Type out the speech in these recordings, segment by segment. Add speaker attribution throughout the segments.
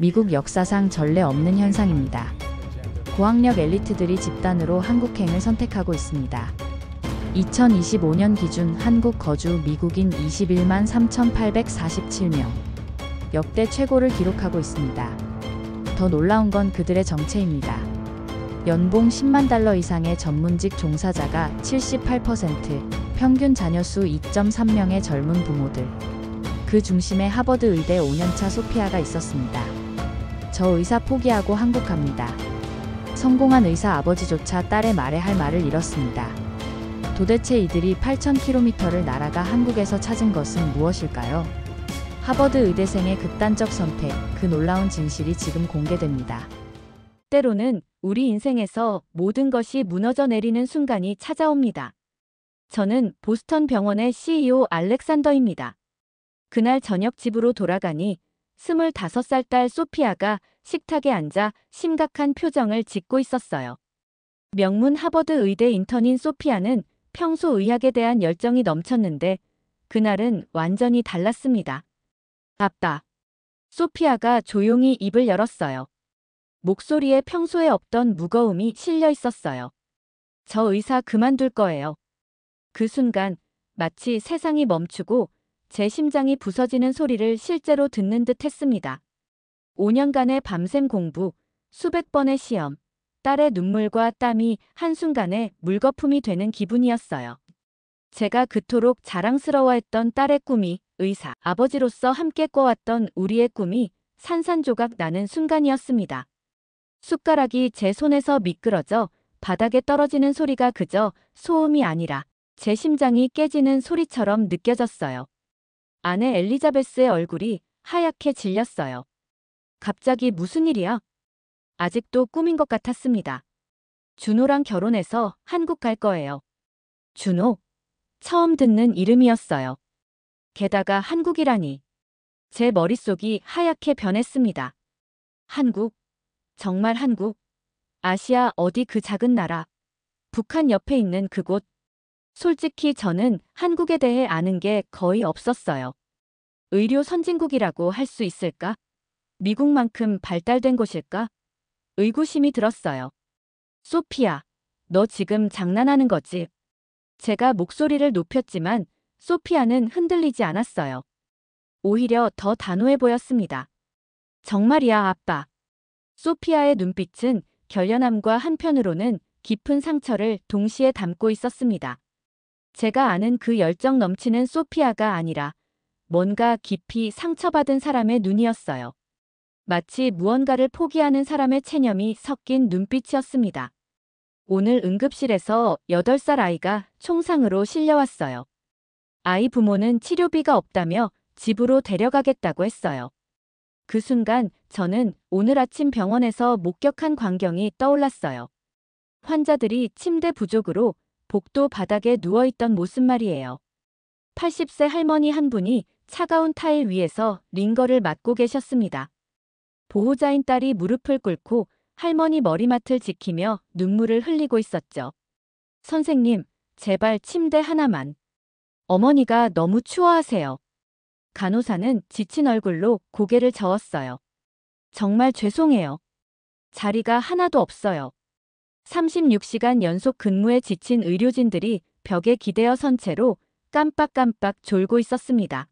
Speaker 1: 미국 역사상 전례 없는 현상입니다. 고학력 엘리트들이 집단으로 한국행을 선택하고 있습니다. 2025년 기준 한국 거주 미국인 21만 3,847명. 역대 최고를 기록하고 있습니다. 더 놀라운 건 그들의 정체입니다. 연봉 10만 달러 이상의 전문직 종사자가 78%, 평균 자녀수 2.3명의 젊은 부모들. 그 중심에 하버드 의대 5년차 소피아가 있었습니다. 저 의사 포기하고 한국 갑니다. 성공한 의사 아버지조차 딸의 말에 할 말을 잃었습니다. 도대체 이들이 8,000km를 날아가 한국에서 찾은 것은 무엇일까요? 하버드 의대생의 극단적 선택, 그 놀라운 진실이 지금 공개됩니다.
Speaker 2: 때로는 우리 인생에서 모든 것이 무너져 내리는 순간이 찾아옵니다. 저는 보스턴 병원의 CEO 알렉산더입니다. 그날 저녁 집으로 돌아가니 25살 딸 소피아가 식탁에 앉아 심각한 표정을 짓고 있었어요. 명문 하버드 의대 인턴인 소피아는 평소 의학에 대한 열정이 넘쳤는데 그날은 완전히 달랐습니다. 아빠. 소피아가 조용히 입을 열었어요. 목소리에 평소에 없던 무거움이 실려 있었어요. 저 의사 그만둘 거예요. 그 순간 마치 세상이 멈추고 제 심장이 부서지는 소리를 실제로 듣는 듯 했습니다. 5년간의 밤샘 공부, 수백 번의 시험, 딸의 눈물과 땀이 한순간에 물거품이 되는 기분이었어요. 제가 그토록 자랑스러워했던 딸의 꿈이 의사, 아버지로서 함께 꿔왔던 우리의 꿈이 산산조각 나는 순간이었습니다. 숟가락이 제 손에서 미끄러져 바닥에 떨어지는 소리가 그저 소음이 아니라 제 심장이 깨지는 소리처럼 느껴졌어요. 아내 엘리자베스의 얼굴이 하얗게 질렸어요. 갑자기 무슨 일이야? 아직도 꿈인 것 같았습니다. 준호랑 결혼해서 한국 갈 거예요. 준호? 처음 듣는 이름이었어요. 게다가 한국이라니. 제 머릿속이 하얗게 변했습니다. 한국? 정말 한국? 아시아 어디 그 작은 나라. 북한 옆에 있는 그곳. 솔직히 저는 한국에 대해 아는 게 거의 없었어요. 의료 선진국이라고 할 수 있을까? 미국만큼 발달된 곳일까? 의구심이 들었어요. 소피아, 너 지금 장난하는 거지? 제가 목소리를 높였지만 소피아는 흔들리지 않았어요. 오히려 더 단호해 보였습니다. 정말이야, 아빠. 소피아의 눈빛은 결연함과 한편으로는 깊은 상처를 동시에 담고 있었습니다. 제가 아는 그 열정 넘치는 소피아가 아니라 뭔가 깊이 상처받은 사람의 눈이었어요. 마치 무언가를 포기하는 사람의 체념이 섞인 눈빛이었습니다. 오늘 응급실에서 8살 아이가 총상으로 실려왔어요. 아이 부모는 치료비가 없다며 집으로 데려가겠다고 했어요. 그 순간 저는 오늘 아침 병원에서 목격한 광경이 떠올랐어요. 환자들이 침대 부족으로 복도 바닥에 누워있던 모습 말이에요. 80세 할머니 한 분이 차가운 타일 위에서 링거를 맞고 계셨습니다. 보호자인 딸이 무릎을 꿇고 할머니 머리맡을 지키며 눈물을 흘리고 있었죠. 선생님, 제발 침대 하나만. 어머니가 너무 추워하세요. 간호사는 지친 얼굴로 고개를 저었어요. 정말 죄송해요. 자리가 하나도 없어요. 36시간 연속 근무에 지친 의료진들이 벽에 기대어 선 채로 깜빡깜빡 졸고 있었습니다.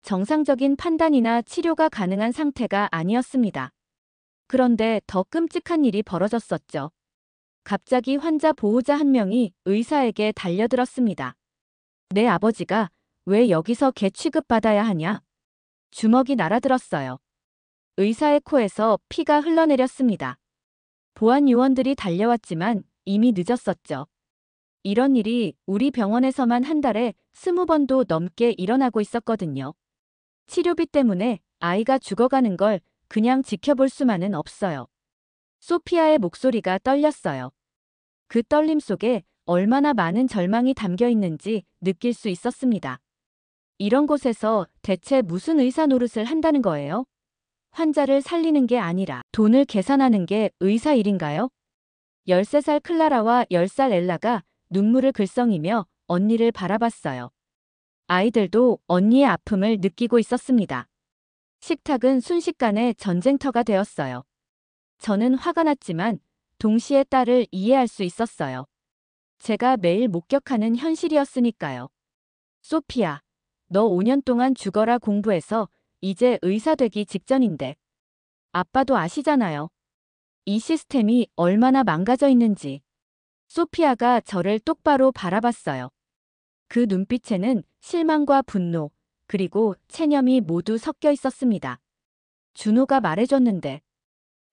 Speaker 2: 정상적인 판단이나 치료가 가능한 상태가 아니었습니다. 그런데 더 끔찍한 일이 벌어졌었죠. 갑자기 환자 보호자 한 명이 의사에게 달려들었습니다. 내 아버지가 왜 여기서 개 취급받아야 하냐? 주먹이 날아들었어요. 의사의 코에서 피가 흘러내렸습니다. 보안 요원들이 달려왔지만 이미 늦었었죠. 이런 일이 우리 병원에서만 한 달에 20번도 넘게 일어나고 있었거든요. 치료비 때문에 아이가 죽어가는 걸 그냥 지켜볼 수만은 없어요. 소피아의 목소리가 떨렸어요. 그 떨림 속에 얼마나 많은 절망이 담겨 있는지 느낄 수 있었습니다. 이런 곳에서 대체 무슨 의사 노릇을 한다는 거예요? 환자를 살리는 게 아니라 돈을 계산하는 게 의사 일인가요? 13살 클라라와 10살 엘라가 눈물을 글썽이며 언니를 바라봤어요. 아이들도 언니의 아픔을 느끼고 있었습니다. 식탁은 순식간에 전쟁터가 되었어요. 저는 화가 났지만 동시에 딸을 이해할 수 있었어요. 제가 매일 목격하는 현실이었으니까요. 소피야, 너 5년 동안 죽어라 공부해서 이제 의사 되기 직전인데. 아빠도 아시잖아요. 이 시스템이 얼마나 망가져 있는지. 소피아가 저를 똑바로 바라봤어요. 그 눈빛에는 실망과 분노, 그리고 체념이 모두 섞여 있었습니다. 준호가 말해줬는데,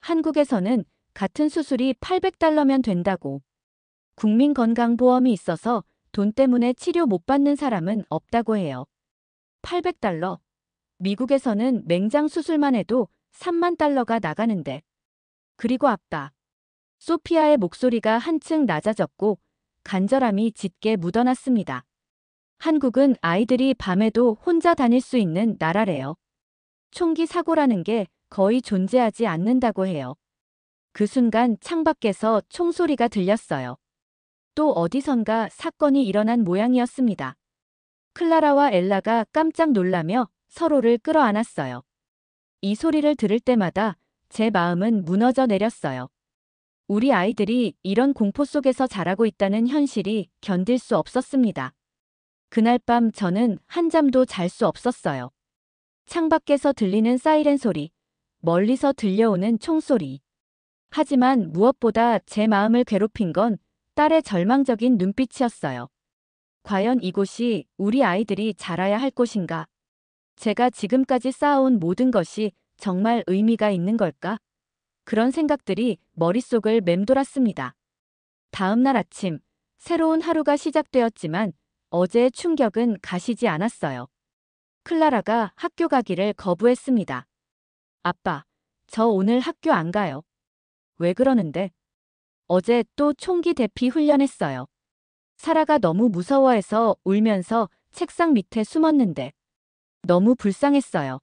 Speaker 2: 한국에서는 같은 수술이 800달러면 된다고. 국민건강보험이 있어서 돈 때문에 치료 못 받는 사람은 없다고 해요. 800달러. 미국에서는 맹장 수술만 해도 3만 달러가 나가는데. 그리고 아빠. 소피아의 목소리가 한층 낮아졌고 간절함이 짙게 묻어났습니다. 한국은 아이들이 밤에도 혼자 다닐 수 있는 나라래요. 총기 사고라는 게 거의 존재하지 않는다고 해요. 그 순간 창밖에서 총소리가 들렸어요. 또 어디선가 사건이 일어난 모양이었습니다. 클라라와 엘라가 깜짝 놀라며 서로를 끌어안았어요. 이 소리를 들을 때마다 제 마음은 무너져 내렸어요. 우리 아이들이 이런 공포 속에서 자라고 있다는 현실이 견딜 수 없었습니다. 그날 밤 저는 한잠도 잘 수 없었어요. 창밖에서 들리는 사이렌 소리, 멀리서 들려오는 총소리. 하지만 무엇보다 제 마음을 괴롭힌 건 딸의 절망적인 눈빛이었어요. 과연 이곳이 우리 아이들이 자라야 할 곳인가? 제가 지금까지 쌓아온 모든 것이 정말 의미가 있는 걸까? 그런 생각들이 머릿속을 맴돌았습니다. 다음 날 아침, 새로운 하루가 시작되었지만 어제의 충격은 가시지 않았어요. 클라라가 학교 가기를 거부했습니다. 아빠, 저 오늘 학교 안 가요. 왜 그러는데? 어제 또 총기 대피 훈련했어요. 사라가 너무 무서워해서 울면서 책상 밑에 숨었는데 너무 불쌍했어요.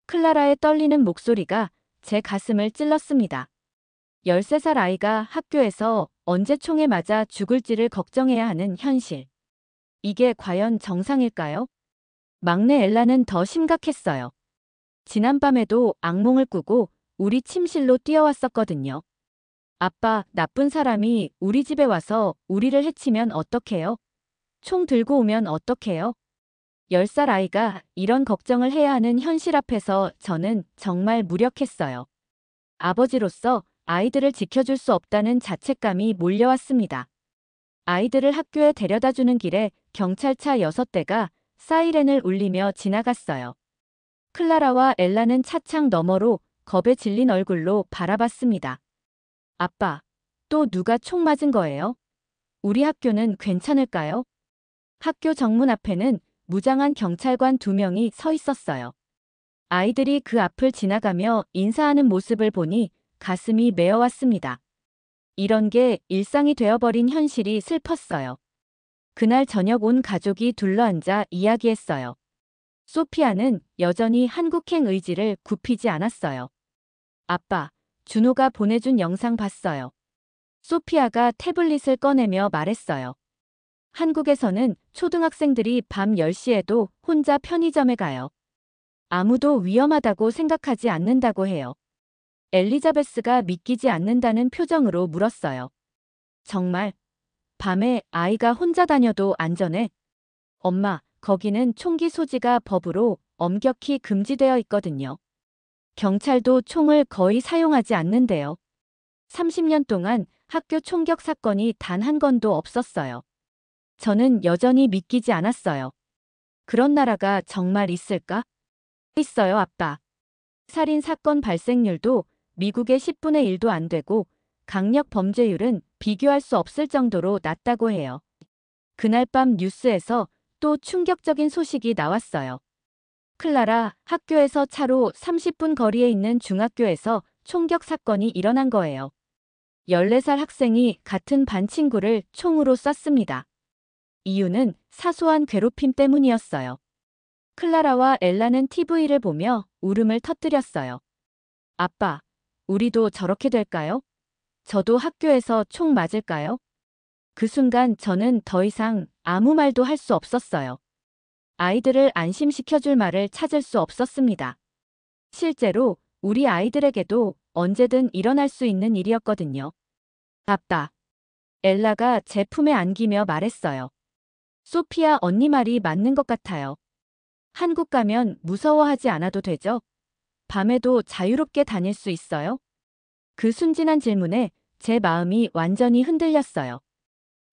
Speaker 2: 클라라의 떨리는 목소리가 제 가슴을 찔렀습니다. 13살 아이가 학교에서 언제 총에 맞아 죽을지를 걱정해야 하는 현실. 이게 과연 정상일까요? 막내 엘라는 더 심각했어요. 지난밤에도 악몽을 꾸고 우리 침실로 뛰어왔었거든요. 아빠, 나쁜 사람이 우리 집에 와서 우리를 해치면 어떡해요? 총 들고 오면 어떡해요? 10살 아이가 이런 걱정을 해야 하는 현실 앞에서 저는 정말 무력했어요. 아버지로서 아이들을 지켜줄 수 없다는 자책감이 몰려왔습니다. 아이들을 학교에 데려다주는 길에 경찰차 6대가 사이렌을 울리며 지나갔어요. 클라라와 엘라는 차창 너머로 겁에 질린 얼굴로 바라봤습니다. 아빠, 또 누가 총 맞은 거예요? 우리 학교는 괜찮을까요? 학교 정문 앞에는 무장한 경찰관 2명이 서 있었어요. 아이들이 그 앞을 지나가며 인사하는 모습을 보니 가슴이 메어왔습니다. 이런 게 일상이 되어버린 현실이 슬펐어요. 그날 저녁 온 가족이 둘러앉아 이야기했어요. 소피아는 여전히 한국행 의지를 굽히지 않았어요. 아빠, 준호가 보내준 영상 봤어요. 소피아가 태블릿을 꺼내며 말했어요. 한국에서는 초등학생들이 밤 10시에도 혼자 편의점에 가요. 아무도 위험하다고 생각하지 않는다고 해요. 엘리자베스가 믿기지 않는다는 표정으로 물었어요. 정말? 밤에 아이가 혼자 다녀도 안전해? 엄마, 거기는 총기 소지가 법으로 엄격히 금지되어 있거든요. 경찰도 총을 거의 사용하지 않는데요. 30년 동안 학교 총격 사건이 단 한 건도 없었어요. 저는 여전히 믿기지 않았어요. 그런 나라가 정말 있을까? 있어요, 아빠. 살인 사건 발생률도 미국의 10분의 1도 안 되고 강력 범죄율은 비교할 수 없을 정도로 낮다고 해요. 그날 밤 뉴스에서 또 충격적인 소식이 나왔어요. 클라라, 학교에서 차로 30분 거리에 있는 중학교에서 총격 사건이 일어난 거예요. 14살 학생이 같은 반 친구를 총으로 쐈습니다. 이유는 사소한 괴롭힘 때문이었어요. 클라라와 엘라는 TV를 보며 울음을 터뜨렸어요. 아빠, 우리도 저렇게 될까요? 저도 학교에서 총 맞을까요? 그 순간 저는 더 이상 아무 말도 할 수 없었어요. 아이들을 안심시켜줄 말을 찾을 수 없었습니다. 실제로 우리 아이들에게도 언제든 일어날 수 있는 일이었거든요. 아빠, 엘라가 제 품에 안기며 말했어요. 소피아 언니 말이 맞는 것 같아요. 한국 가면 무서워하지 않아도 되죠? 밤에도 자유롭게 다닐 수 있어요? 그 순진한 질문에 제 마음이 완전히 흔들렸어요.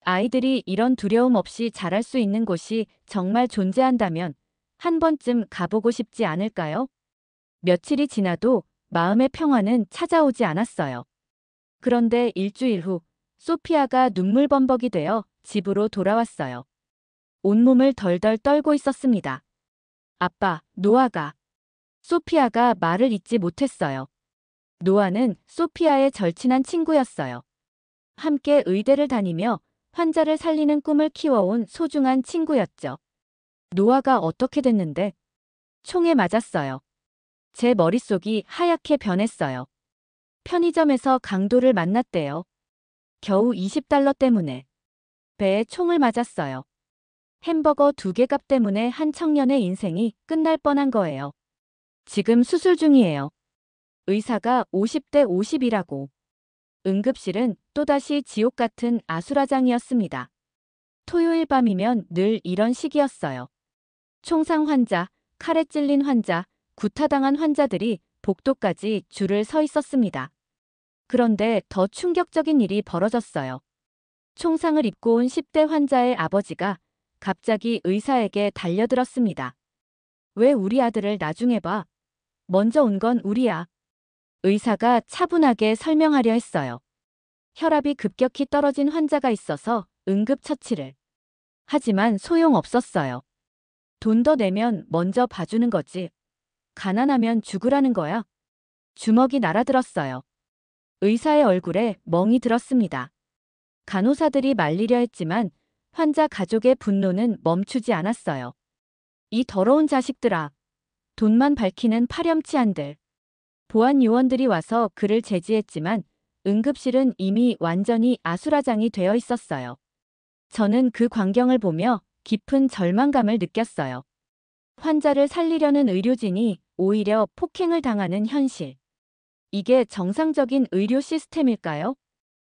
Speaker 2: 아이들이 이런 두려움 없이 자랄 수 있는 곳이 정말 존재한다면 한 번쯤 가보고 싶지 않을까요? 며칠이 지나도 마음의 평화는 찾아오지 않았어요. 그런데 일주일 후 소피아가 눈물범벅이 되어 집으로 돌아왔어요. 온몸을 덜덜 떨고 있었습니다. 아빠, 노아가. 소피아가 말을 잇지 못했어요. 노아는 소피아의 절친한 친구였어요. 함께 의대를 다니며 환자를 살리는 꿈을 키워온 소중한 친구였죠. 노아가 어떻게 됐는데? 총에 맞았어요. 제 머릿속이 하얗게 변했어요. 편의점에서 강도를 만났대요. 겨우 $20 때문에. 배에 총을 맞았어요. 햄버거 2개 값 때문에 한 청년의 인생이 끝날 뻔한 거예요. 지금 수술 중이에요. 의사가 50대 50이라고. 응급실은 또다시 지옥 같은 아수라장이었습니다. 토요일 밤이면 늘 이런 시기였어요. 총상 환자, 칼에 찔린 환자, 구타당한 환자들이 복도까지 줄을 서 있었습니다. 그런데 더 충격적인 일이 벌어졌어요. 총상을 입고 온 10대 환자의 아버지가 갑자기 의사에게 달려들었습니다. 왜 우리 아들을 나중에 봐? 먼저 온 건 우리야. 의사가 차분하게 설명하려 했어요. 혈압이 급격히 떨어진 환자가 있어서 응급처치를. 하지만 소용없었어요. 돈 더 내면 먼저 봐주는 거지. 가난하면 죽으라는 거야. 주먹이 날아들었어요. 의사의 얼굴에 멍이 들었습니다. 간호사들이 말리려 했지만 환자 가족의 분노는 멈추지 않았어요. 이 더러운 자식들아. 돈만 밝히는 파렴치한들. 보안 요원들이 와서 그를 제지했지만 응급실은 이미 완전히 아수라장이 되어 있었어요. 저는 그 광경을 보며 깊은 절망감을 느꼈어요. 환자를 살리려는 의료진이 오히려 폭행을 당하는 현실. 이게 정상적인 의료 시스템일까요?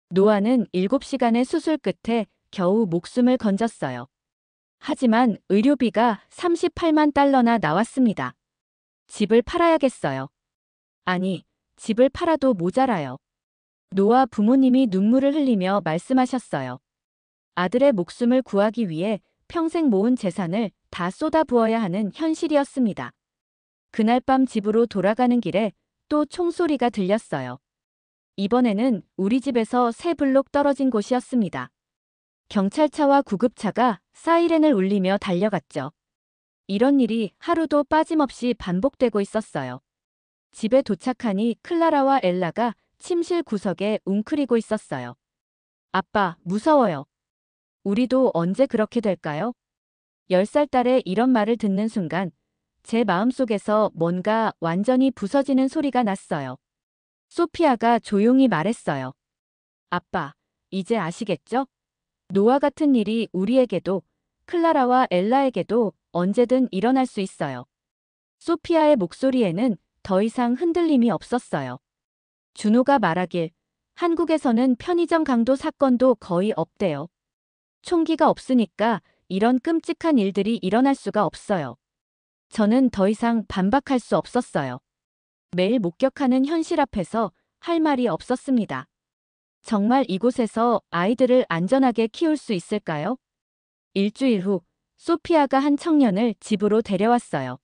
Speaker 2: 노아는 7시간의 수술 끝에 겨우 목숨을 건졌어요. 하지만 의료비가 $38만 나왔습니다. 집을 팔아야겠어요. 아니, 집을 팔아도 모자라요. 노아 부모님이 눈물을 흘리며 말씀하셨어요. 아들의 목숨을 구하기 위해 평생 모은 재산을 다 쏟아부어야 하는 현실이었습니다. 그날 밤 집으로 돌아가는 길에 또 총소리가 들렸어요. 이번에는 우리 집에서 3블록 떨어진 곳이었습니다. 경찰차와 구급차가 사이렌을 울리며 달려갔죠. 이런 일이 하루도 빠짐없이 반복되고 있었어요. 집에 도착하니 클라라와 엘라가 침실 구석에 웅크리고 있었어요. 아빠, 무서워요. 우리도 언제 그렇게 될까요? 10살 딸의 이런 말을 듣는 순간 제 마음속에서 뭔가 완전히 부서지는 소리가 났어요. 소피아가 조용히 말했어요. 아빠, 이제 아시겠죠? 노아 같은 일이 우리에게도, 클라라와 엘라에게도 언제든 일어날 수 있어요. 소피아의 목소리에는 더 이상 흔들림이 없었어요. 준호가 말하길, 한국에서는 편의점 강도 사건도 거의 없대요. 총기가 없으니까 이런 끔찍한 일들이 일어날 수가 없어요. 저는 더 이상 반박할 수 없었어요. 매일 목격하는 현실 앞에서 할 말이 없었습니다. 정말 이곳에서 아이들을 안전하게 키울 수 있을까요? 일주일 후, 소피아가 한 청년을 집으로 데려왔어요.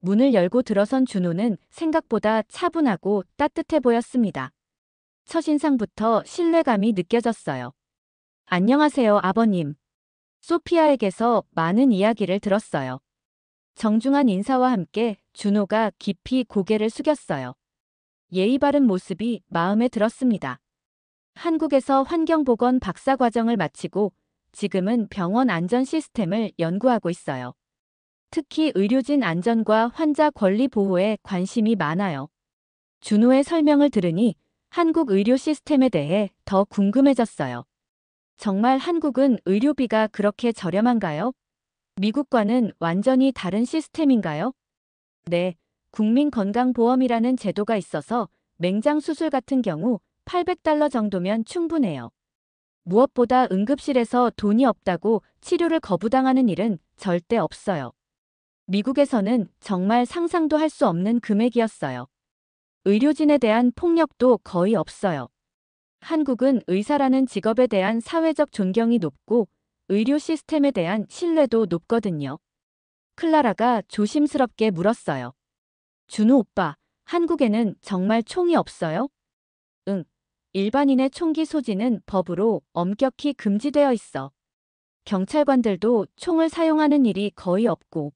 Speaker 2: 문을 열고 들어선 준호는 생각보다 차분하고 따뜻해 보였습니다. 첫인상부터 신뢰감이 느껴졌어요. 안녕하세요, 아버님. 소피아에게서 많은 이야기를 들었어요. 정중한 인사와 함께 준호가 깊이 고개를 숙였어요. 예의 바른 모습이 마음에 들었습니다. 한국에서 환경보건 박사과정을 마치고 지금은 병원 안전 시스템을 연구하고 있어요. 특히 의료진 안전과 환자 권리 보호에 관심이 많아요. 준호의 설명을 들으니 한국 의료 시스템에 대해 더 궁금해졌어요. 정말 한국은 의료비가 그렇게 저렴한가요? 미국과는 완전히 다른 시스템인가요? 네, 국민건강보험이라는 제도가 있어서 맹장 수술 같은 경우 $800 정도면 충분해요. 무엇보다 응급실에서 돈이 없다고 치료를 거부당하는 일은 절대 없어요. 미국에서는 정말 상상도 할 수 없는 금액이었어요. 의료진에 대한 폭력도 거의 없어요. 한국은 의사라는 직업에 대한 사회적 존경이 높고 의료 시스템에 대한 신뢰도 높거든요. 클라라가 조심스럽게 물었어요. 준우 오빠, 한국에는 정말 총이 없어요? 응. 일반인의 총기 소지는 법으로 엄격히 금지되어 있어. 경찰관들도 총을 사용하는 일이 거의 없고.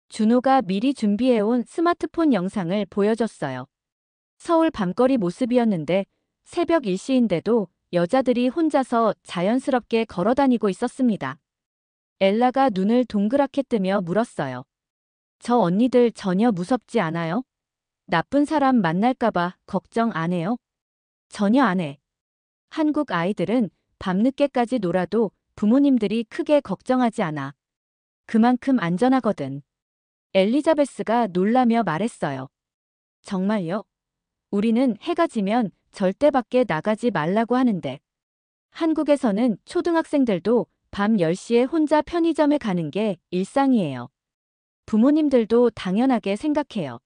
Speaker 2: 준호가 미리 준비해온 스마트폰 영상을 보여줬어요. 서울 밤거리 모습이었는데 새벽 1시인데도 여자들이 혼자서 자연스럽게 걸어다니고 있었습니다. 엘라가 눈을 동그랗게 뜨며 물었어요. 저 언니들 전혀 무섭지 않아요? 나쁜 사람 만날까봐 걱정 안 해요? 전혀 안 해. 한국 아이들은 밤늦게까지 놀아도 부모님들이 크게 걱정하지 않아. 그만큼 안전하거든. 엘리자베스가 놀라며 말했어요. 정말요? 우리는 해가 지면 절대 밖에 나가지 말라고 하는데. 한국에서는 초등학생들도 밤 10시에 혼자 편의점에 가는 게 일상이에요. 부모님들도 당연하게 생각해요.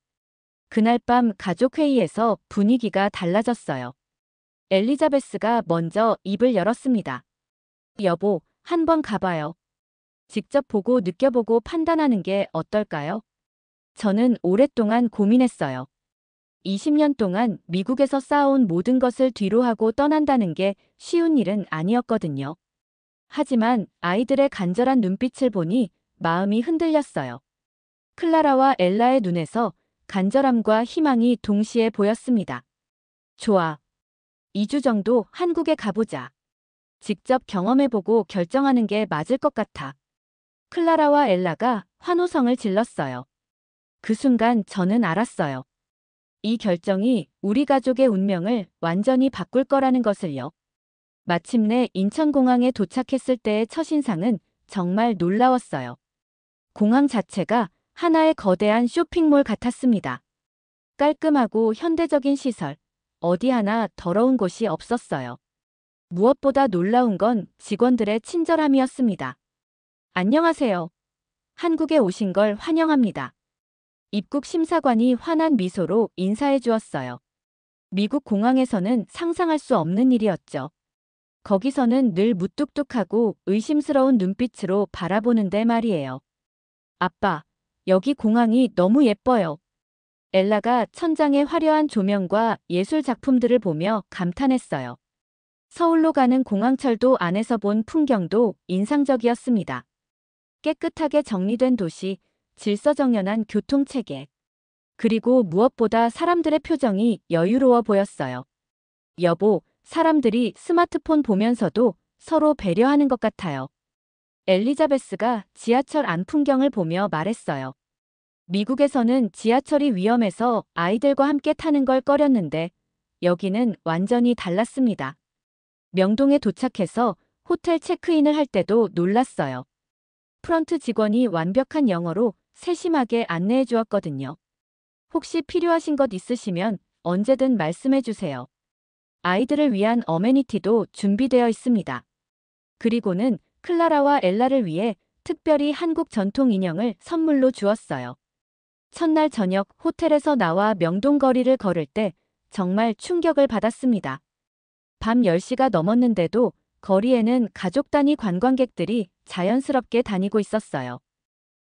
Speaker 2: 그날 밤 가족회의에서 분위기가 달라졌어요. 엘리자베스가 먼저 입을 열었습니다. 여보, 한번 가봐요. 직접 보고 느껴보고 판단하는 게 어떨까요? 저는 오랫동안 고민했어요. 20년 동안 미국에서 쌓아온 모든 것을 뒤로하고 떠난다는 게 쉬운 일은 아니었거든요. 하지만 아이들의 간절한 눈빛을 보니 마음이 흔들렸어요. 클라라와 엘라의 눈에서 간절함과 희망이 동시에 보였습니다. 좋아. 2주 정도 한국에 가보자. 직접 경험해보고 결정하는 게 맞을 것 같아. 클라라와 엘라가 환호성을 질렀어요. 그 순간 저는 알았어요. 이 결정이 우리 가족의 운명을 완전히 바꿀 거라는 것을요. 마침내 인천공항에 도착했을 때의 첫인상은 정말 놀라웠어요. 공항 자체가 하나의 거대한 쇼핑몰 같았습니다. 깔끔하고 현대적인 시설, 어디 하나 더러운 곳이 없었어요. 무엇보다 놀라운 건 직원들의 친절함이었습니다. 안녕하세요. 한국에 오신 걸 환영합니다. 입국 심사관이 환한 미소로 인사해 주었어요. 미국 공항에서는 상상할 수 없는 일이었죠. 거기서는 늘 무뚝뚝하고 의심스러운 눈빛으로 바라보는데 말이에요. 아빠, 여기 공항이 너무 예뻐요. 엘라가 천장의 화려한 조명과 예술 작품들을 보며 감탄했어요. 서울로 가는 공항철도 안에서 본 풍경도 인상적이었습니다. 깨끗하게 정리된 도시, 질서정연한 교통체계. 그리고 무엇보다 사람들의 표정이 여유로워 보였어요. 여보, 사람들이 스마트폰 보면서도 서로 배려하는 것 같아요. 엘리자베스가 지하철 안 풍경을 보며 말했어요. 미국에서는 지하철이 위험해서 아이들과 함께 타는 걸 꺼렸는데 여기는 완전히 달랐습니다. 명동에 도착해서 호텔 체크인을 할 때도 놀랐어요. 프런트 직원이 완벽한 영어로 세심하게 안내해 주었거든요. 혹시 필요하신 것 있으시면 언제든 말씀해 주세요. 아이들을 위한 어메니티도 준비되어 있습니다. 그리고는 클라라와 엘라를 위해 특별히 한국 전통 인형을 선물로 주었어요. 첫날 저녁 호텔에서 나와 명동 거리를 걸을 때 정말 충격을 받았습니다. 밤 10시가 넘었는데도 거리에는 가족 단위 관광객들이 자연스럽게 다니고 있었어요.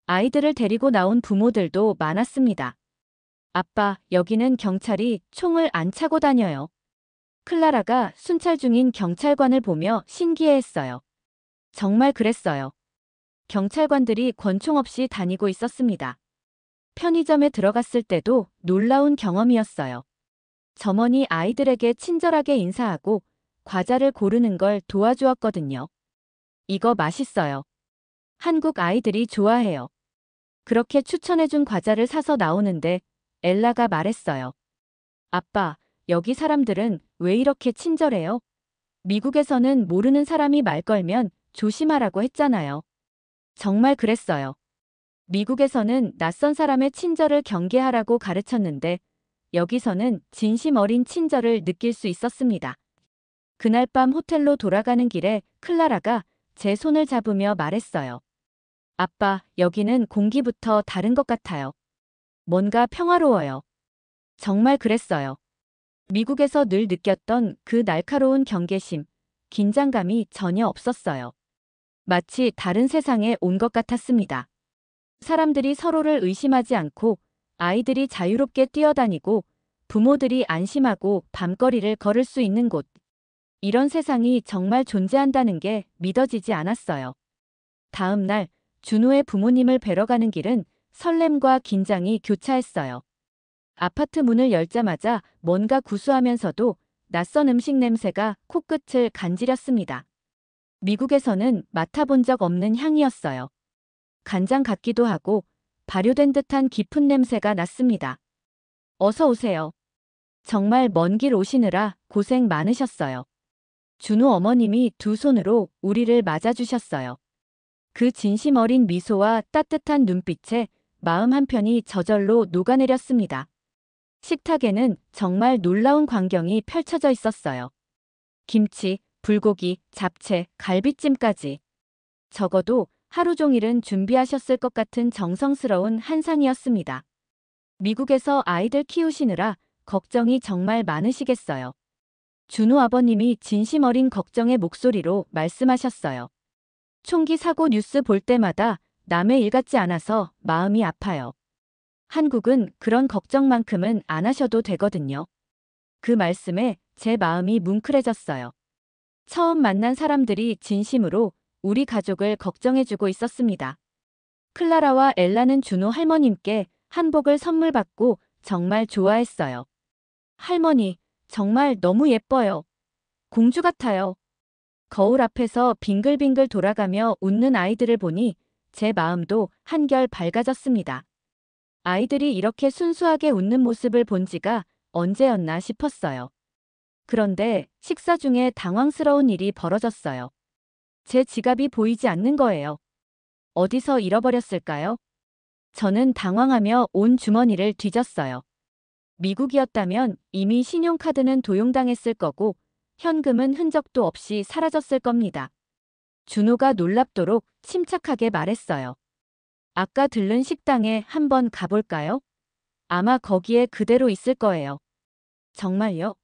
Speaker 2: 아이들을 데리고 나온 부모들도 많았습니다. 아빠, 여기는 경찰이 총을 안 차고 다녀요. 클라라가 순찰 중인 경찰관을 보며 신기해했어요. 정말 그랬어요. 경찰관들이 권총 없이 다니고 있었습니다. 편의점에 들어갔을 때도 놀라운 경험이었어요. 점원이 아이들에게 친절하게 인사하고 과자를 고르는 걸 도와주었거든요. 이거 맛있어요. 한국 아이들이 좋아해요. 그렇게 추천해준 과자를 사서 나오는데 엘라가 말했어요. 아빠, 여기 사람들은 왜 이렇게 친절해요? 미국에서는 모르는 사람이 말 걸면 조심하라고 했잖아요. 정말 그랬어요. 미국에서는 낯선 사람의 친절을 경계하라고 가르쳤는데 여기서는 진심 어린 친절을 느낄 수 있었습니다. 그날 밤 호텔로 돌아가는 길에 클라라가 제 손을 잡으며 말했어요. 아빠, 여기는 공기부터 다른 것 같아요. 뭔가 평화로워요. 정말 그랬어요. 미국에서 늘 느꼈던 그 날카로운 경계심, 긴장감이 전혀 없었어요. 마치 다른 세상에 온 것 같았습니다. 사람들이 서로를 의심하지 않고 아이들이 자유롭게 뛰어다니고 부모들이 안심하고 밤거리를 걸을 수 있는 곳. 이런 세상이 정말 존재한다는 게 믿어지지 않았어요. 다음 날 준호의 부모님을 뵈러 가는 길은 설렘과 긴장이 교차했어요. 아파트 문을 열자마자 뭔가 구수하면서도 낯선 음식 냄새가 코끝을 간지렸습니다. 미국에서는 맡아본 적 없는 향이었어요. 간장 같기도 하고 발효된 듯한 깊은 냄새가 났습니다. 어서 오세요. 정말 먼 길 오시느라 고생 많으셨어요. 준호 어머님이 두 손으로 우리를 맞아주셨어요. 그 진심 어린 미소와 따뜻한 눈빛에 마음 한편이 저절로 녹아내렸습니다. 식탁에는 정말 놀라운 광경이 펼쳐져 있었어요. 김치, 불고기, 잡채, 갈비찜까지. 적어도 하루 종일은 준비하셨을 것 같은 정성스러운 한상이었습니다. 미국에서 아이들 키우시느라 걱정이 정말 많으시겠어요. 준호 아버님이 진심 어린 걱정의 목소리로 말씀하셨어요. 총기 사고 뉴스 볼 때마다 남의 일 같지 않아서 마음이 아파요. 한국은 그런 걱정만큼은 안 하셔도 되거든요. 그 말씀에 제 마음이 뭉클해졌어요. 처음 만난 사람들이 진심으로 우리 가족을 걱정해주고 있었습니다. 클라라와 엘라는 준호 할머님께 한복을 선물 받고 정말 좋아했어요. 할머니, 정말 너무 예뻐요. 공주 같아요. 거울 앞에서 빙글빙글 돌아가며 웃는 아이들을 보니 제 마음도 한결 밝아졌습니다. 아이들이 이렇게 순수하게 웃는 모습을 본 지가 언제였나 싶었어요. 그런데 식사 중에 당황스러운 일이 벌어졌어요. 제 지갑이 보이지 않는 거예요. 어디서 잃어버렸을까요? 저는 당황하며 온 주머니를 뒤졌어요. 미국이었다면 이미 신용카드는 도용당했을 거고 현금은 흔적도 없이 사라졌을 겁니다. 준호가 놀랍도록 침착하게 말했어요. 아까 들른 식당에 한번 가볼까요? 아마 거기에 그대로 있을 거예요. 정말요?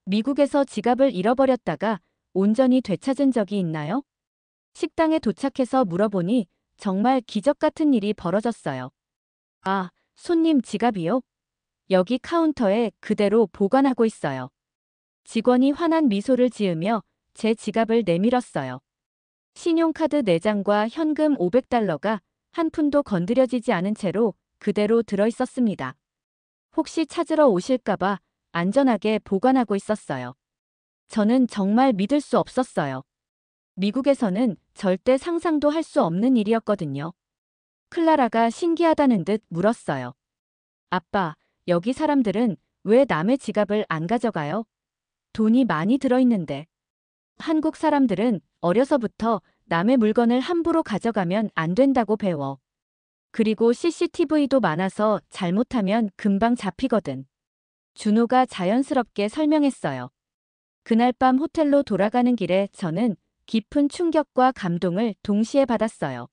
Speaker 2: 미국에서 지갑을 잃어버렸다가 온전히 되찾은 적이 있나요? 식당에 도착해서 물어보니 정말 기적 같은 일이 벌어졌어요. 아, 손님 지갑이요? 여기 카운터에 그대로 보관하고 있어요. 직원이 환한 미소를 지으며 제 지갑을 내밀었어요. 신용카드 4장과 현금 500달러가 한 푼도 건드려지지 않은 채로 그대로 들어있었습니다. 혹시 찾으러 오실까봐 안전하게 보관하고 있었어요. 저는 정말 믿을 수 없었어요. 미국에서는 절대 상상도 할 수 없는 일이었거든요. 클라라가 신기하다는 듯 물었어요. 아빠, 여기 사람들은 왜 남의 지갑을 안 가져가요? 돈이 많이 들어있는데. 한국 사람들은 어려서부터 남의 물건을 함부로 가져가면 안 된다고 배워. 그리고 CCTV도 많아서 잘못하면 금방 잡히거든. 준호가 자연스럽게 설명했어요. 그날 밤 호텔로 돌아가는 길에 저는 깊은 충격과 감동을 동시에 받았어요.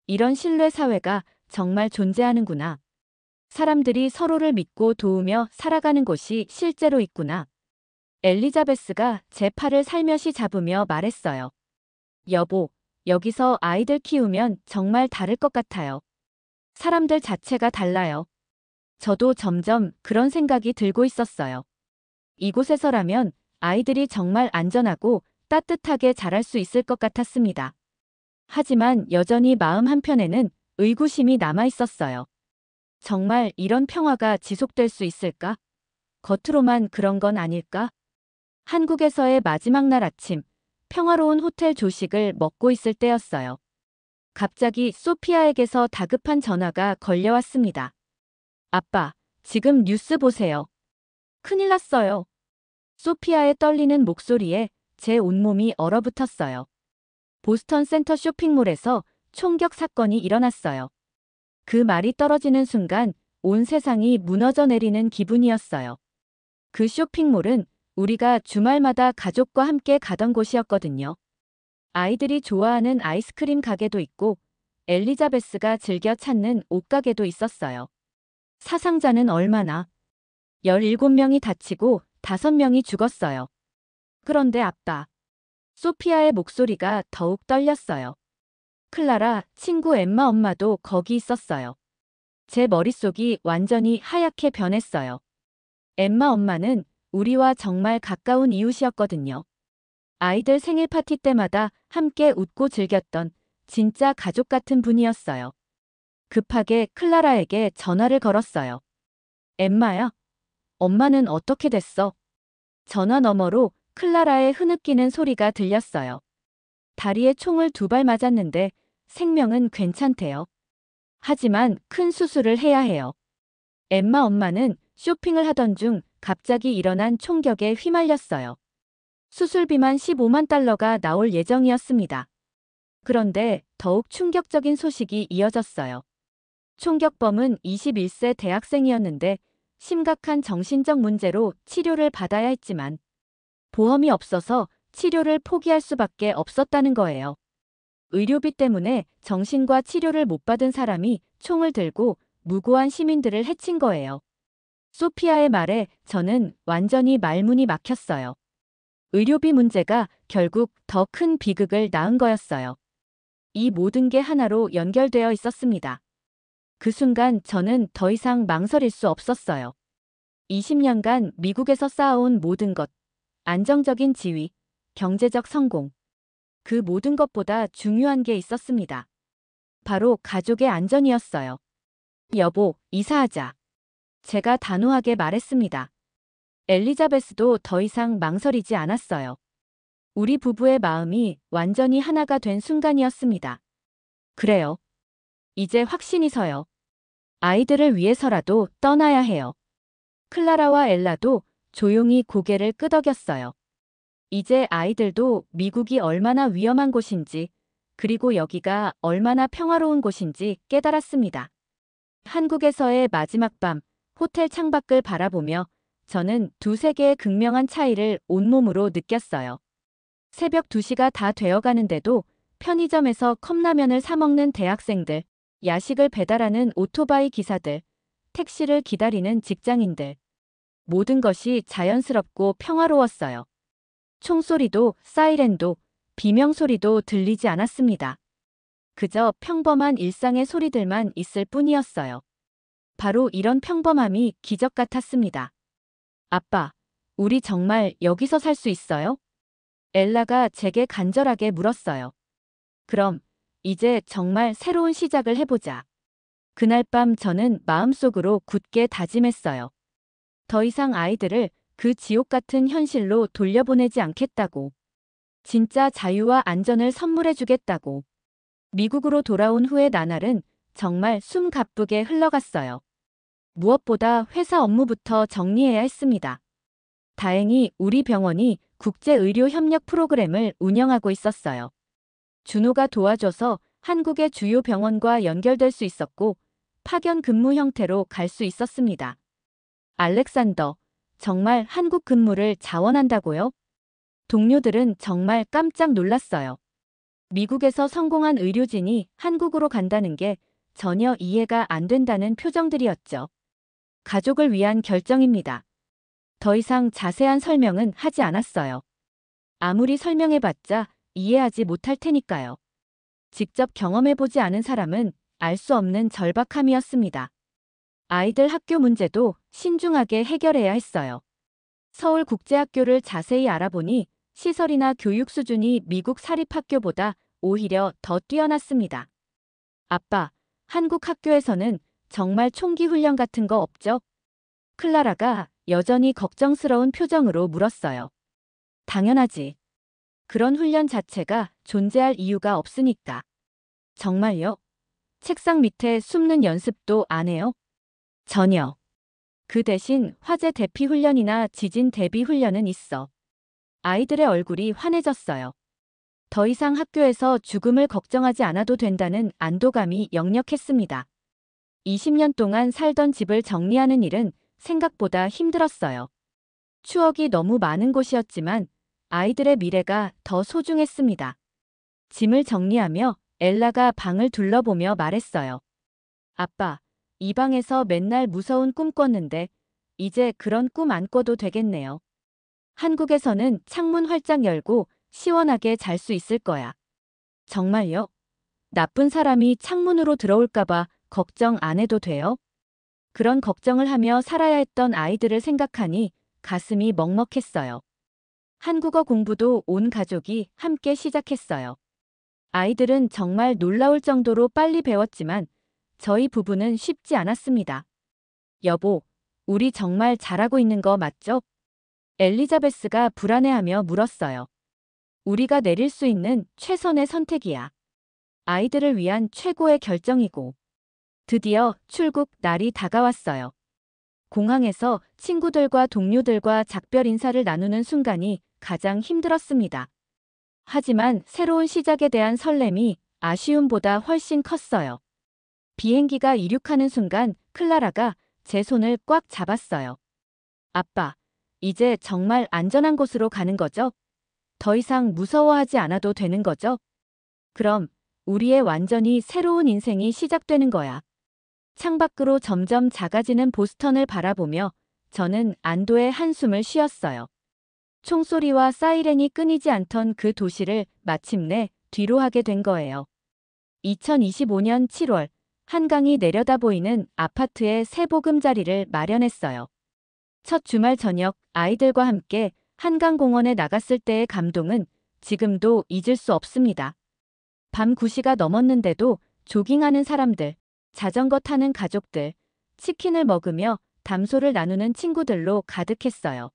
Speaker 2: 이런 신뢰 사회가 정말 존재하는구나. 사람들이 서로를 믿고 도우며 살아가는 곳이 실제로 있구나. 엘리자베스가 제 팔을 살며시 잡으며 말했어요. 여보, 여기서 아이들 키우면 정말 다를 것 같아요. 사람들 자체가 달라요. 저도 점점 그런 생각이 들고 있었어요. 이곳에서라면 아이들이 정말 안전하고 따뜻하게 자랄 수 있을 것 같았습니다. 하지만 여전히 마음 한편에는 의구심이 남아 있었어요. 정말 이런 평화가 지속될 수 있을까? 겉으로만 그런 건 아닐까? 한국에서의 마지막 날 아침, 평화로운 호텔 조식을 먹고 있을 때였어요. 갑자기 소피아에게서 다급한 전화가 걸려왔습니다. 아빠, 지금 뉴스 보세요. 큰일 났어요. 소피아의 떨리는 목소리에 제 온몸이 얼어붙었어요. 보스턴 센터 쇼핑몰에서 총격 사건이 일어났어요. 그 말이 떨어지는 순간 온 세상이 무너져 내리는 기분이었어요. 그 쇼핑몰은 우리가 주말마다 가족과 함께 가던 곳이었거든요. 아이들이 좋아하는 아이스크림 가게도 있고 엘리자베스가 즐겨 찾는 옷가게도 있었어요. 사상자는 얼마나? 17명이 다치고 5명이 죽었어요. 그런데 아빠. 소피아의 목소리가 더욱 떨렸어요. 클라라, 친구 엠마 엄마도 거기 있었어요. 제 머릿속이 완전히 하얗게 변했어요. 엠마 엄마는 우리와 정말 가까운 이웃이었거든요. 아이들 생일 파티 때마다 함께 웃고 즐겼던 진짜 가족 같은 분이었어요. 급하게 클라라에게 전화를 걸었어요. 엠마야, 엄마는 어떻게 됐어? 전화 너머로 클라라의 흐느끼는 소리가 들렸어요. 다리에 총을 2발 맞았는데 생명은 괜찮대요. 하지만 큰 수술을 해야 해요. 엠마 엄마는 쇼핑을 하던 중 갑자기 일어난 총격에 휘말렸어요. 수술비만 15만 달러가 나올 예정이었습니다. 그런데 더욱 충격적인 소식이 이어졌어요. 총격범은 21세 대학생이었는데 심각한 정신적 문제로 치료를 받아야 했지만 보험이 없어서 치료를 포기할 수밖에 없었다는 거예요. 의료비 때문에 정신과 치료를 못 받은 사람이 총을 들고 무고한 시민들을 해친 거예요. 소피아의 말에 저는 완전히 말문이 막혔어요. 의료비 문제가 결국 더 큰 비극을 낳은 거였어요. 이 모든 게 하나로 연결되어 있었습니다. 그 순간 저는 더 이상 망설일 수 없었어요. 20년간 미국에서 쌓아온 모든 것, 안정적인 지위, 경제적 성공. 그 모든 것보다 중요한 게 있었습니다. 바로 가족의 안전이었어요. 여보, 이사하자. 제가 단호하게 말했습니다. 엘리자베스도 더 이상 망설이지 않았어요. 우리 부부의 마음이 완전히 하나가 된 순간이었습니다. 그래요. 이제 확신이 서요. 아이들을 위해서라도 떠나야 해요. 클라라와 엘라도 조용히 고개를 끄덕였어요. 이제 아이들도 미국이 얼마나 위험한 곳인지, 그리고 여기가 얼마나 평화로운 곳인지 깨달았습니다. 한국에서의 마지막 밤, 호텔 창밖을 바라보며 저는 두 세계의 극명한 차이를 온몸으로 느꼈어요. 새벽 2시가 다 되어가는데도 편의점에서 컵라면을 사 먹는 대학생들, 야식을 배달하는 오토바이 기사들, 택시를 기다리는 직장인들. 모든 것이 자연스럽고 평화로웠어요. 총소리도 사이렌도 비명소리도 들리지 않았습니다. 그저 평범한 일상의 소리들만 있을 뿐이었어요. 바로 이런 평범함이 기적 같았습니다. 아빠, 우리 정말 여기서 살 수 있어요? 엘라가 제게 간절하게 물었어요. 그럼 이제 정말 새로운 시작을 해보자. 그날 밤 저는 마음속으로 굳게 다짐했어요. 더 이상 아이들을 그 지옥 같은 현실로 돌려보내지 않겠다고. 진짜 자유와 안전을 선물해주겠다고. 미국으로 돌아온 후의 나날은 정말 숨 가쁘게 흘러갔어요. 무엇보다 회사 업무부터 정리해야 했습니다. 다행히 우리 병원이 국제의료협력 프로그램을 운영하고 있었어요. 준호가 도와줘서 한국의 주요 병원과 연결될 수 있었고 파견 근무 형태로 갈 수 있었습니다. 알렉산더, 정말 한국 근무를 자원한다고요? 동료들은 정말 깜짝 놀랐어요. 미국에서 성공한 의료진이 한국으로 간다는 게 전혀 이해가 안 된다는 표정들이었죠. 가족을 위한 결정입니다. 더 이상 자세한 설명은 하지 않았어요. 아무리 설명해봤자 이해하지 못할 테니까요. 직접 경험해보지 않은 사람은 알 수 없는 절박함이었습니다. 아이들 학교 문제도 신중하게 해결해야 했어요. 서울국제학교를 자세히 알아보니 시설이나 교육 수준이 미국 사립학교보다 오히려 더 뛰어났습니다. 아빠, 한국 학교에서는 정말 총기 훈련 같은 거 없죠? 클라라가 여전히 걱정스러운 표정으로 물었어요. 당연하지. 그런 훈련 자체가 존재할 이유가 없으니까. 정말요? 책상 밑에 숨는 연습도 안 해요? 전혀. 그 대신 화재 대피 훈련이나 지진 대비 훈련은 있어. 아이들의 얼굴이 환해졌어요. 더 이상 학교에서 죽음을 걱정하지 않아도 된다는 안도감이 역력했습니다. 20년 동안 살던 집을 정리하는 일은 생각보다 힘들었어요. 추억이 너무 많은 곳이었지만 아이들의 미래가 더 소중했습니다. 짐을 정리하며 엘라가 방을 둘러보며 말했어요. 아빠, 이 방에서 맨날 무서운 꿈 꿨는데 이제 그런 꿈 안 꿔도 되겠네요. 한국에서는 창문 활짝 열고 시원하게 잘 수 있을 거야. 정말요? 나쁜 사람이 창문으로 들어올까봐 걱정 안 해도 돼요? 그런 걱정을 하며 살아야 했던 아이들을 생각하니 가슴이 먹먹했어요. 한국어 공부도 온 가족이 함께 시작했어요. 아이들은 정말 놀라울 정도로 빨리 배웠지만 저희 부부는 쉽지 않았습니다. 여보, 우리 정말 잘하고 있는 거 맞죠? 엘리자베스가 불안해하며 물었어요. 우리가 내릴 수 있는 최선의 선택이야. 아이들을 위한 최고의 결정이고. 드디어 출국 날이 다가왔어요. 공항에서 친구들과 동료들과 작별 인사를 나누는 순간이 가장 힘들었습니다. 하지만 새로운 시작에 대한 설렘이 아쉬움보다 훨씬 컸어요. 비행기가 이륙하는 순간 클라라가 제 손을 꽉 잡았어요. 아빠, 이제 정말 안전한 곳으로 가는 거죠? 더 이상 무서워하지 않아도 되는 거죠? 그럼 우리의 완전히 새로운 인생이 시작되는 거야. 창밖으로 점점 작아지는 보스턴을 바라보며 저는 안도의 한숨을 쉬었어요. 총소리와 사이렌이 끊이지 않던 그 도시를 마침내 뒤로 하게 된 거예요. 2025년 7월 한강이 내려다 보이는 아파트에 새 보금자리를 마련했어요. 첫 주말 저녁 아이들과 함께 한강공원에 나갔을 때의 감동은 지금도 잊을 수 없습니다. 밤 9시가 넘었는데도 조깅하는 사람들, 자전거 타는 가족들, 치킨을 먹으며 담소를 나누는 친구들로 가득했어요.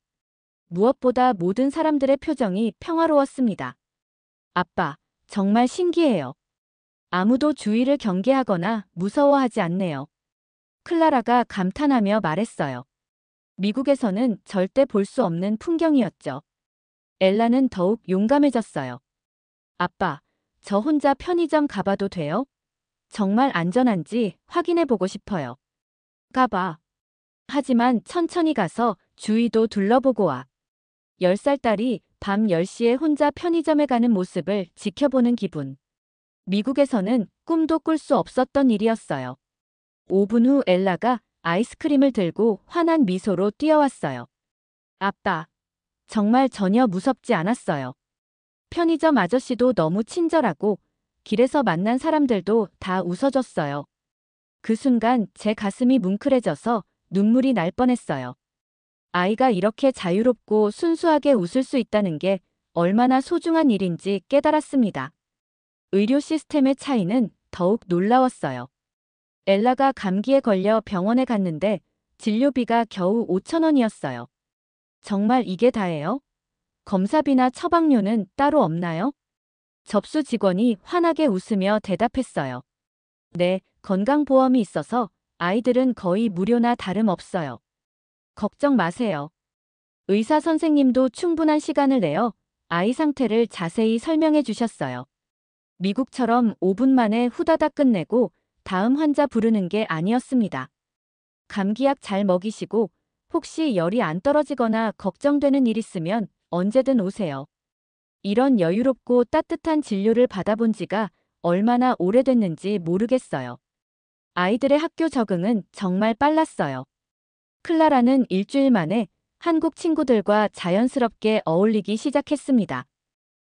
Speaker 2: 무엇보다 모든 사람들의 표정이 평화로웠습니다. 아빠, 정말 신기해요. 아무도 주위를 경계하거나 무서워하지 않네요. 클라라가 감탄하며 말했어요. 미국에서는 절대 볼 수 없는 풍경이었죠. 엘라는 더욱 용감해졌어요. 아빠, 저 혼자 편의점 가봐도 돼요? 정말 안전한지 확인해보고 싶어요. 가봐. 하지만 천천히 가서 주위도 둘러보고 와. 10살 딸이 밤 10시에 혼자 편의점에 가는 모습을 지켜보는 기분. 미국에서는 꿈도 꿀 수 없었던 일이었어요. 5분 후 엘라가 아이스크림을 들고 환한 미소로 뛰어왔어요. 아빠, 정말 전혀 무섭지 않았어요. 편의점 아저씨도 너무 친절하고 길에서 만난 사람들도 다 웃어줬어요. 그 순간 제 가슴이 뭉클해져서 눈물이 날 뻔했어요. 아이가 이렇게 자유롭고 순수하게 웃을 수 있다는 게 얼마나 소중한 일인지 깨달았습니다. 의료 시스템의 차이는 더욱 놀라웠어요. 엘라가 감기에 걸려 병원에 갔는데 진료비가 겨우 5,000원이었어요. 정말 이게 다예요? 검사비나 처방료는 따로 없나요? 접수 직원이 환하게 웃으며 대답했어요. 네, 건강보험이 있어서 아이들은 거의 무료나 다름없어요. 걱정 마세요. 의사 선생님도 충분한 시간을 내어 아이 상태를 자세히 설명해 주셨어요. 미국처럼 5분 만에 후다닥 끝내고 다음 환자 부르는 게 아니었습니다. 감기약 잘 먹이시고 혹시 열이 안 떨어지거나 걱정되는 일 있으면 언제든 오세요. 이런 여유롭고 따뜻한 진료를 받아본 지가 얼마나 오래됐는지 모르겠어요. 아이들의 학교 적응은 정말 빨랐어요. 클라라는 일주일 만에 한국 친구들과 자연스럽게 어울리기 시작했습니다.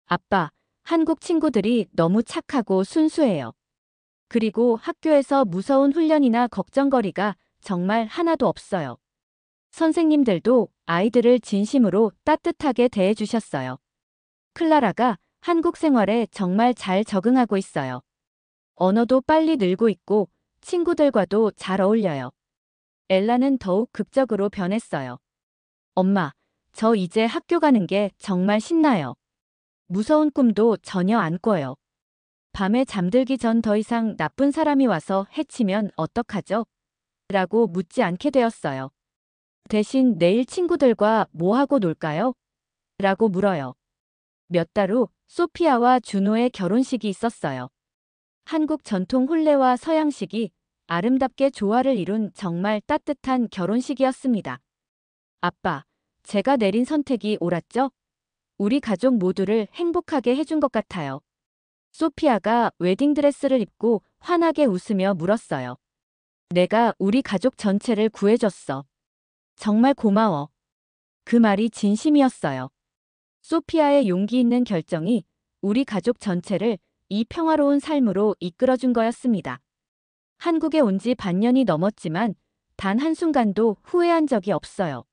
Speaker 2: 아빠, 한국 친구들이 너무 착하고 순수해요. 그리고 학교에서 무서운 훈련이나 걱정거리가 정말 하나도 없어요. 선생님들도 아이들을 진심으로 따뜻하게 대해주셨어요. 클라라가 한국 생활에 정말 잘 적응하고 있어요. 언어도 빨리 늘고 있고 친구들과도 잘 어울려요. 엘라는 더욱 극적으로 변했어요. 엄마, 저 이제 학교 가는 게 정말 신나요. 무서운 꿈도 전혀 안 꿔요. 밤에 잠들기 전 더 이상 나쁜 사람이 와서 해치면 어떡하죠? 라고 묻지 않게 되었어요. 대신 내일 친구들과 뭐 하고 놀까요? 라고 물어요. 몇 달 후 소피아와 준호의 결혼식이 있었어요. 한국 전통 혼례와 서양식이 아름답게 조화를 이룬 정말 따뜻한 결혼식이었습니다. 아빠, 제가 내린 선택이 옳았죠? 우리 가족 모두를 행복하게 해준 것 같아요. 소피아가 웨딩드레스를 입고 환하게 웃으며 물었어요. 내가 우리 가족 전체를 구해줬어. 정말 고마워. 그 말이 진심이었어요. 소피아의 용기 있는 결정이 우리 가족 전체를 이 평화로운 삶으로 이끌어준 거였습니다. 한국에 온 지 반년이 넘었지만 단 한순간도 후회한 적이 없어요.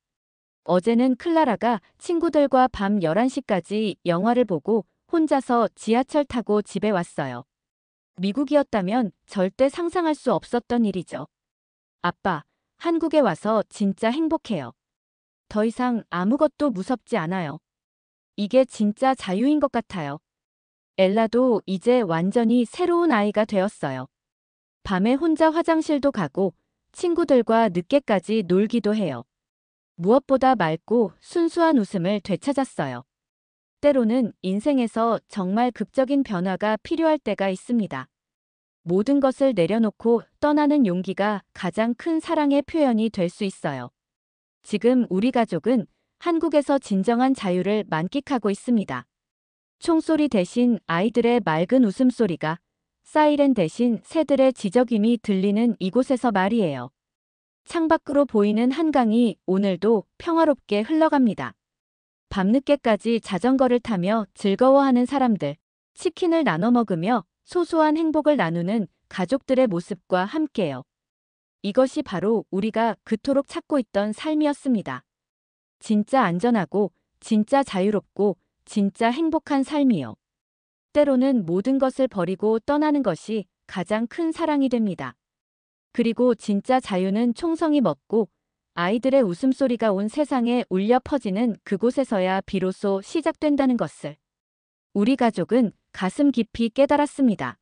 Speaker 2: 어제는 클라라가 친구들과 밤 11시까지 영화를 보고 혼자서 지하철 타고 집에 왔어요. 미국이었다면 절대 상상할 수 없었던 일이죠. 아빠, 한국에 와서 진짜 행복해요. 더 이상 아무것도 무섭지 않아요. 이게 진짜 자유인 것 같아요. 엘라도 이제 완전히 새로운 아이가 되었어요. 밤에 혼자 화장실도 가고 친구들과 늦게까지 놀기도 해요. 무엇보다 맑고 순수한 웃음을 되찾았어요. 때로는 인생에서 정말 극적인 변화가 필요할 때가 있습니다. 모든 것을 내려놓고 떠나는 용기가 가장 큰 사랑의 표현이 될 수 있어요. 지금 우리 가족은 한국에서 진정한 자유를 만끽하고 있습니다. 총소리 대신 아이들의 맑은 웃음소리가, 사이렌 대신 새들의 지저귀이 들리는 이곳에서 말이에요. 창밖으로 보이는 한강이 오늘도 평화롭게 흘러갑니다. 밤늦게까지 자전거를 타며 즐거워하는 사람들, 치킨을 나눠 먹으며 소소한 행복을 나누는 가족들의 모습과 함께요. 이것이 바로 우리가 그토록 찾고 있던 삶이었습니다. 진짜 안전하고, 진짜 자유롭고, 진짜 행복한 삶이요. 때로는 모든 것을 버리고 떠나는 것이 가장 큰 사랑이 됩니다. 그리고 진짜 자유는 총성이 먹고 아이들의 웃음소리가 온 세상에 울려 퍼지는 그곳에서야 비로소 시작된다는 것을 우리 가족은 가슴 깊이 깨달았습니다.